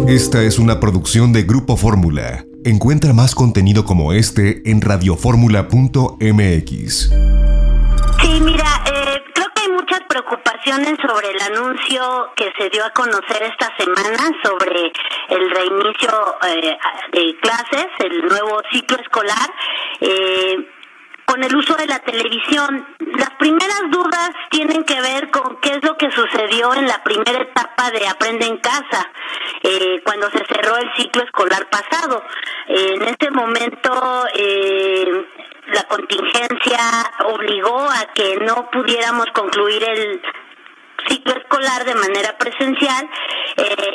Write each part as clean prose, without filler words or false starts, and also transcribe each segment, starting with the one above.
Esta es una producción de Grupo Fórmula. Encuentra más contenido como este en radioformula.mx. Sí, mira, creo que hay muchas preocupaciones sobre el anuncio que se dio a conocer esta semana sobre el reinicio de clases, el nuevo ciclo escolar, con el uso de la televisión. Las primeras dudas tienen que ver con qué es lo que sucedió en la primera etapa de Aprende en Casa, cuando se cerró el ciclo escolar pasado. En ese momento la contingencia obligó a que no pudiéramos concluir el ciclo escolar de manera presencial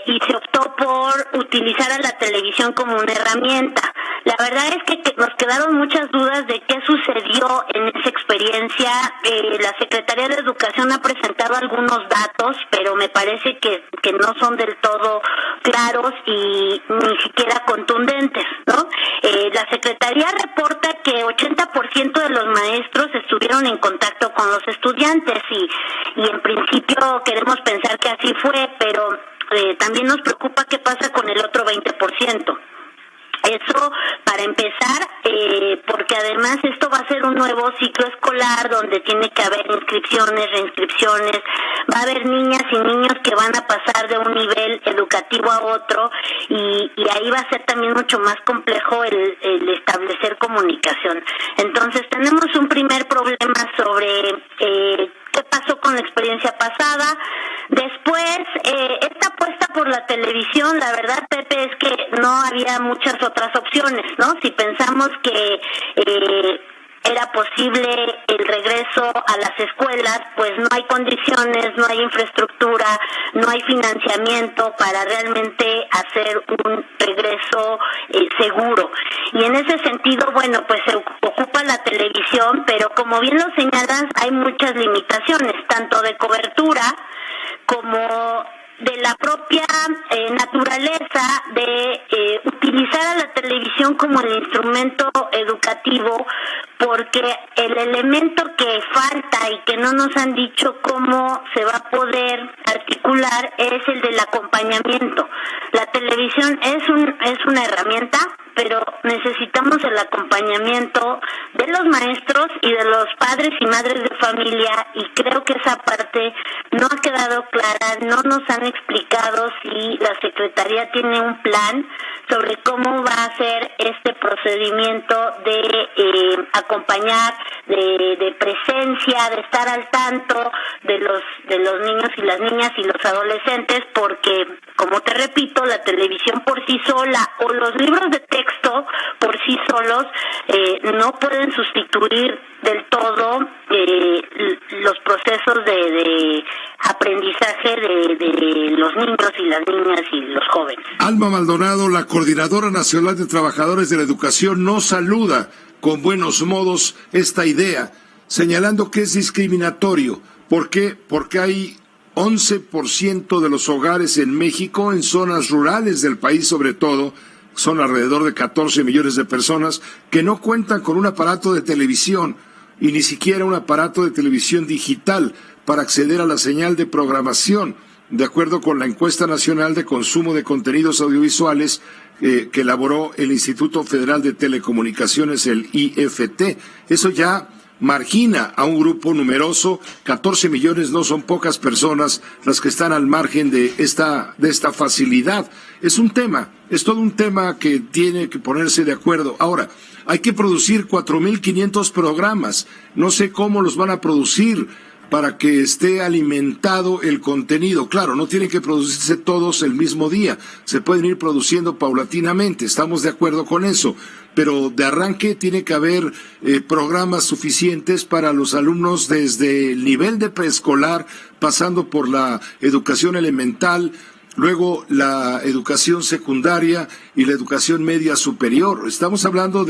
y se optó por utilizar a la televisión como una herramienta. La verdad es que nos quedaron muchas dudas de qué sucedió en esa experiencia. La Secretaría de Educación ha presentado algunos datos, pero me parece que no son del todo claros y ni siquiera contundentes, ¿no? La Secretaría reporta que 80% de los maestros estuvieron en contacto con los estudiantes y en principio queremos pensar que así fue, pero también nos preocupa qué pasa con el otro 20%. Eso para empezar, porque además esto va a ser un nuevo ciclo escolar donde tiene que haber inscripciones, reinscripciones, va a haber niñas y niños que van a pasar de un nivel educativo a otro y ahí va a ser también mucho más complejo el establecer comunicación. Entonces tenemos un primer problema sobre qué pasó con la experiencia pasada. Después, esta apuesta por la televisión, la verdad, Pepe, es que no había muchas otras opciones, ¿no? Si pensamos que era posible el regreso a las escuelas, pues no hay condiciones, no hay infraestructura, no hay financiamiento para realmente hacer un regreso seguro. Y en ese sentido, bueno, pues se ocupa la televisión, pero como bien lo señalas, hay muchas limitaciones, tanto de cobertura como de la propia naturaleza de utilizar a la televisión como el instrumento educativo, porque el elemento que falta y que no nos han dicho cómo se va a poder articular es el del acompañamiento. La televisión es una herramienta, pero necesitamos el acompañamiento de los maestros y de los padres y madres de familia, y creo que esa parte no ha quedado clara, no nos han explicado si la Secretaría tiene un plan sobre cómo va a ser este procedimiento de acompañar, de presencia, de estar al tanto de los niños y las niñas y los adolescentes, porque, como te repito, la televisión por sí sola o los libros de texto por sí solos no pueden sustituir del todo los procesos de aprendizaje de los niños y las niñas y los jóvenes. Alma Maldonado, la Coordinadora Nacional de Trabajadores de la Educación, no saluda con buenos modos esta idea, señalando que es discriminatorio. ¿Por qué? Porque hay 11% de los hogares en México, en zonas rurales del país sobre todo, son alrededor de 14 millones de personas, que no cuentan con un aparato de televisión y ni siquiera un aparato de televisión digital para acceder a la señal de programación, de acuerdo con la Encuesta Nacional de Consumo de Contenidos Audiovisuales que elaboró el Instituto Federal de Telecomunicaciones, el IFT. Eso ya margina a un grupo numeroso. 14 millones no son pocas personas las que están al margen de esta facilidad. Es todo un tema que tiene que ponerse de acuerdo. Ahora, hay que producir 4.500 programas. No sé cómo los van a producir para que esté alimentado el contenido. Claro, no tienen que producirse todos el mismo día, se pueden ir produciendo paulatinamente, estamos de acuerdo con eso, pero de arranque tiene que haber programas suficientes para los alumnos desde el nivel de preescolar, pasando por la educación elemental, luego la educación secundaria y la educación media superior. Estamos hablando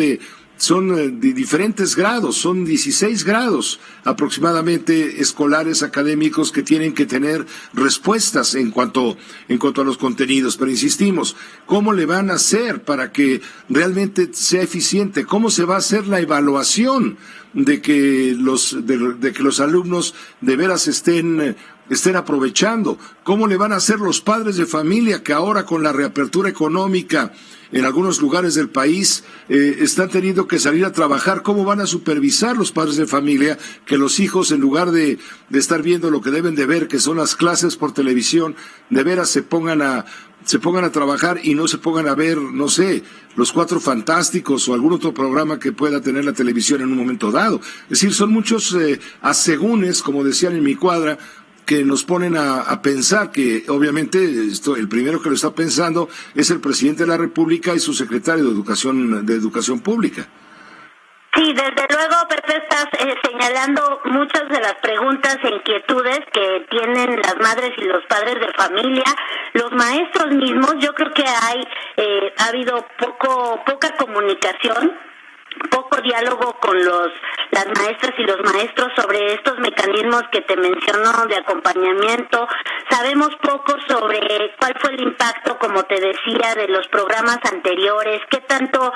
son de diferentes grados, son 16 grados aproximadamente escolares académicos que tienen que tener respuestas en cuanto a los contenidos. Pero insistimos, ¿cómo le van a hacer para que realmente sea eficiente? ¿Cómo se va a hacer la evaluación de que los alumnos de veras estén estén aprovechando. ¿Cómo le van a hacer los padres de familia que ahora con la reapertura económica en algunos lugares del país están teniendo que salir a trabajar? ¿Cómo van a supervisar los padres de familia que los hijos, en lugar de estar viendo lo que deben de ver, que son las clases por televisión, de veras se pongan a trabajar y no se pongan a ver, no sé, Los Cuatro Fantásticos o algún otro programa que pueda tener la televisión en un momento dado? Es decir, son muchos asegúnes, como decían en mi cuadra, que nos ponen a pensar que, obviamente, el primero que lo está pensando es el presidente de la República y su secretario de Educación Pública. Sí, desde luego, Pepe, estás señalando muchas de las preguntas e inquietudes que tienen las madres y los padres de familia, los maestros mismos. Yo creo que ha habido poca comunicación, poco diálogo con las maestras y los maestros sobre estos mecanismos que te menciono de acompañamiento. Sabemos poco sobre cuál fue el impacto, como te decía, de los programas anteriores, qué tanto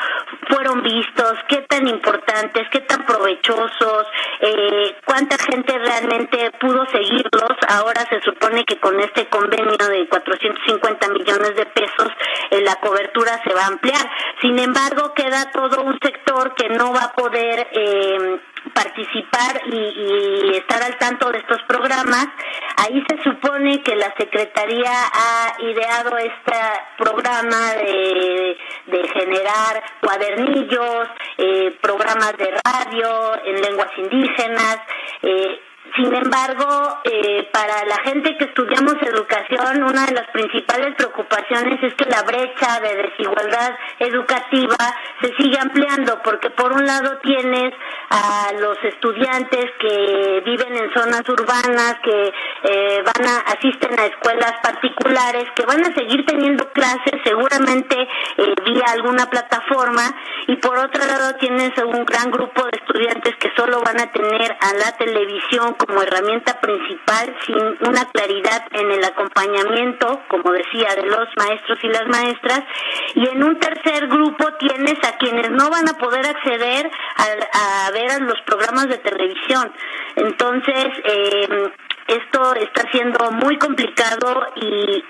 fueron vistos, qué tan importantes, qué tan provechosos, cuánta gente realmente pudo seguirlos. Ahora se supone que con este convenio de 450 millones de pesos la cobertura se va a ampliar. Sin embargo, queda todo un sector que no va a poder participar y estar al tanto de estos programas. Ahí se supone que la Secretaría ha ideado este programa de generar cuadernillos, programas de radio en lenguas indígenas. Sin embargo, para la gente que estudiamos educación, una de las principales preocupaciones es que la brecha de desigualdad educativa se sigue ampliando, porque por un lado tienes a los estudiantes que viven en zonas urbanas, que asisten a escuelas particulares, que van a seguir teniendo clases seguramente vía alguna plataforma, y por otro lado tienes un gran grupo de estudiantes que solo van a tener a la televisión como herramienta principal, sin una claridad en el acompañamiento, como decía, de los maestros y las maestras. Y en un tercer grupo tienes a quienes no van a poder acceder a ver a los programas de televisión. Entonces, esto está siendo muy complicado y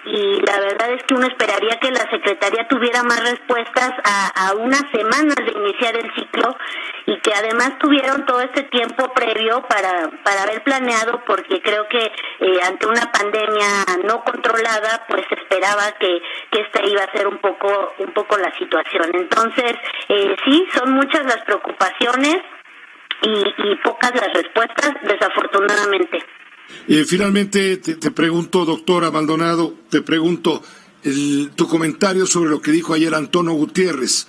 la verdad es que uno esperaría que la Secretaría tuviera más respuestas a unas semanas de iniciar el ciclo, y que además tuvieron todo este tiempo previo para haber planeado, porque creo que ante una pandemia no controlada, pues se esperaba que esta iba a ser un poco la situación. Entonces, sí, son muchas las preocupaciones y pocas las respuestas, desafortunadamente. Finalmente te pregunto, doctora Maldonado, tu comentario sobre lo que dijo ayer Antonio Guterres.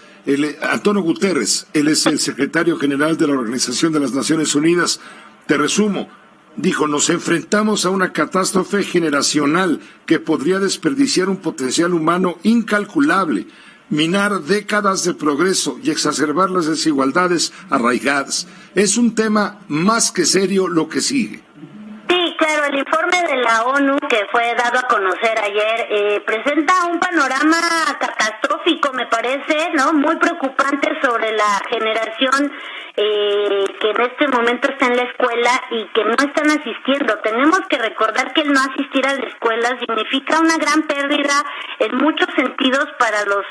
Antonio Guterres, él es el secretario general de la Organización de las Naciones Unidas. Te resumo, dijo: nos enfrentamos a una catástrofe generacional que podría desperdiciar un potencial humano incalculable, minar décadas de progreso y exacerbar las desigualdades arraigadas. Es un tema más que serio lo que sigue. Sí, claro, el informe de la ONU que fue dado a conocer ayer presenta un panorama catastrófico, me parece, ¿no? Muy preocupante sobre la generación que en este momento está en la escuela y que no están asistiendo. Tenemos que recordar que el no asistir a la escuela significa una gran pérdida en muchos sentidos para los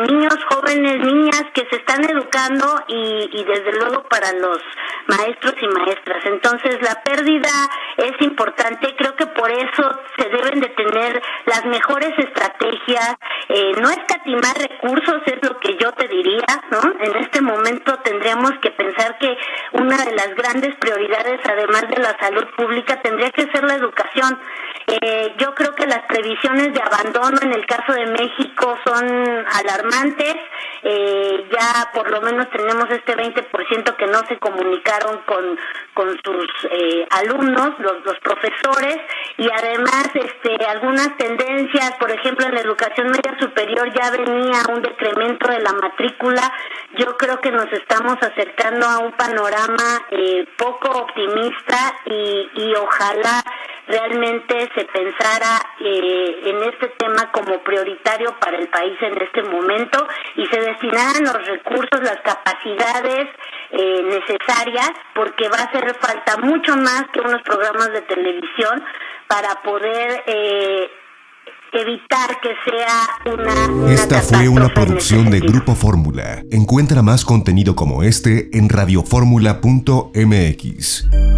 niños, jóvenes, niñas que se están educando y desde luego para los maestros y maestras. Entonces la pérdida es importante. Creo que por eso se deben de tener las mejores estrategias, no escatimar recursos, es lo que yo te diría, ¿no? En este momento tendríamos que pensar que una de las grandes prioridades, además de la salud pública, tendría que ser la educación. Yo creo que las previsiones de abandono en el caso de México son alarmantes. Ya por lo menos tenemos este 20% que no se comunicaron con sus alumnos, los profesores, y además algunas tendencias, por ejemplo, en la educación media superior ya venía un decremento de la matrícula. Yo creo que nos estamos acercando a un panorama poco optimista y ojalá realmente se pensara en este tema como prioritario para el país en este momento y se destinaran los recursos, las capacidades necesarias, porque va a hacer falta mucho más que unos programas de televisión para poder evitar que sea una Esta fue una producción de Grupo Fórmula. Encuentra más contenido como este en radioformula.mx.